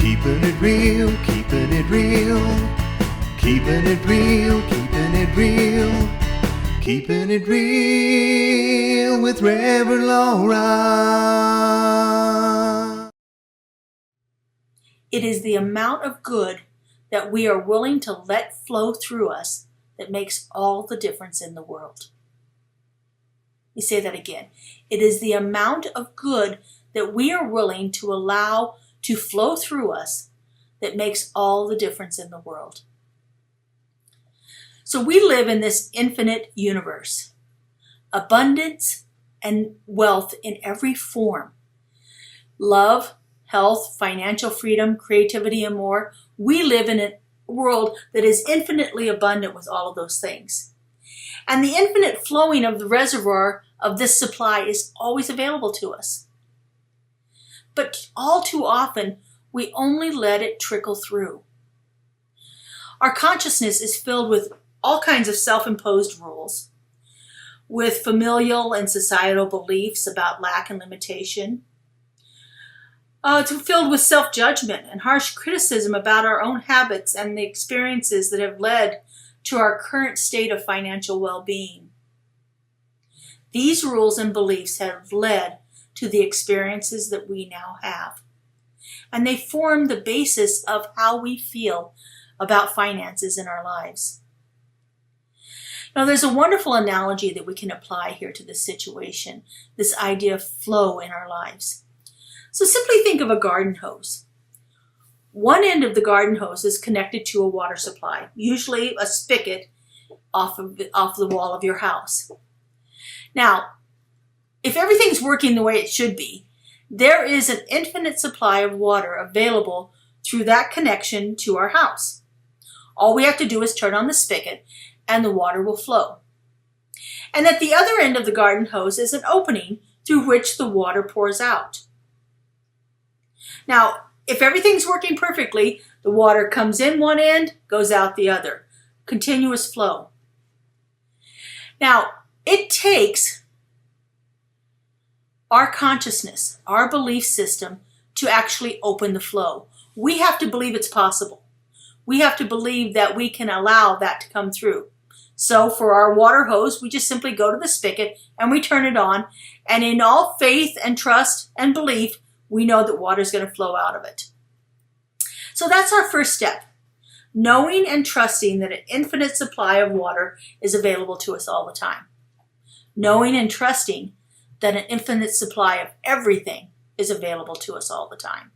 Keeping it real, keeping it real, keeping it real, keeping it real, keeping it real with Reverend Laura. It is the amount of good that we are willing to let flow through us that makes all the difference in the world. Let me say that again. It is the amount of good that we are willing to allow to flow through us that makes all the difference in the world. So we live in this infinite universe. Abundance and wealth in every form. Love, health, financial freedom, creativity, and more. We live in a world that is infinitely abundant with all of those things. And the infinite flowing of the reservoir of this supply is always available to us. But all too often, we only let it trickle through. Our consciousness is filled with all kinds of self-imposed rules, with familial and societal beliefs about lack and limitation. It's filled with self-judgment and harsh criticism about our own habits and the experiences that have led to our current state of financial well-being. These rules and beliefs have led to the experiences that we now have. And they form the basis of how we feel about finances in our lives. Now, there's a wonderful analogy that we can apply here to this situation, this idea of flow in our lives. So simply think of a garden hose. One end of the garden hose is connected to a water supply, usually a spigot off the wall of your house. Now, if everything's working the way it should be, there is an infinite supply of water available through that connection to our house. All we have to do is turn on the spigot and the water will flow. And at the other end of the garden hose is an opening through which the water pours out. Now, if everything's working perfectly, the water comes in one end, goes out the other. Continuous flow. Now, it takes our consciousness, our belief system, to actually open the flow. We have to believe it's possible. We have to believe that we can allow that to come through. So for our water hose, we just simply go to the spigot and we turn it on. And in all faith and trust and belief, we know that water is going to flow out of it. So that's our first step. Knowing and trusting that an infinite supply of water is available to us all the time. Knowing and trusting that an infinite supply of everything is available to us all the time.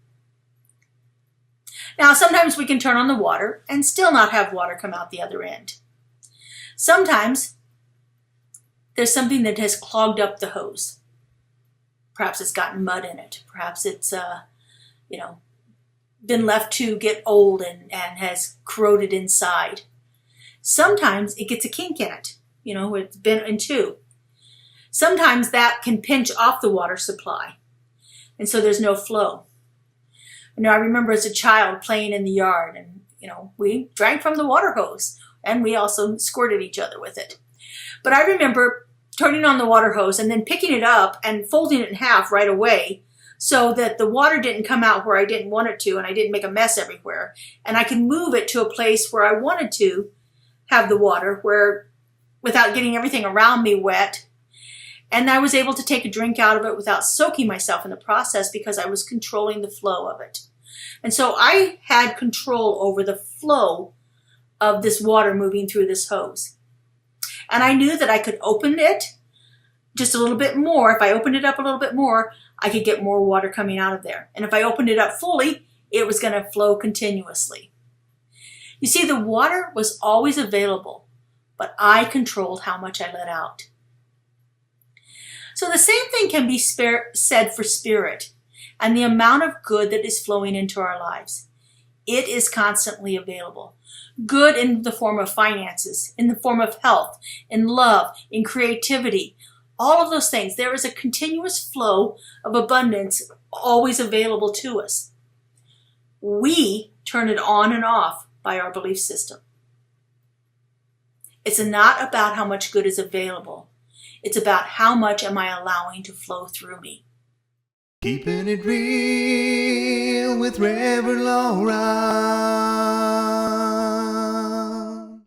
Now, sometimes we can turn on the water and still not have water come out the other end. Sometimes there's something that has clogged up the hose. Perhaps it's gotten mud in it. Perhaps it's, been left to get old and has corroded inside. Sometimes it gets a kink in it. It's bent in two. Sometimes that can pinch off the water supply, and so there's no flow. I remember as a child playing in the yard, and we drank from the water hose, and we also squirted each other with it. But I remember turning on the water hose and then picking it up and folding it in half right away so that the water didn't come out where I didn't want it to, and I didn't make a mess everywhere. And I could move it to a place where I wanted to have the water, where without getting everything around me wet. And I was able to take a drink out of it without soaking myself in the process because I was controlling the flow of it. And so I had control over the flow of this water moving through this hose. And I knew that I could open it just a little bit more. If I opened it up a little bit more, I could get more water coming out of there. And if I opened it up fully, it was going to flow continuously. You see, the water was always available, but I controlled how much I let out. So the same thing can be said for spirit and the amount of good that is flowing into our lives. It is constantly available. Good in the form of finances, in the form of health, in love, in creativity, all of those things. There is a continuous flow of abundance always available to us. We turn it on and off by our belief system. It's not about how much good is available. It's about how much am I allowing to flow through me. Keeping it real with Reverend Laura.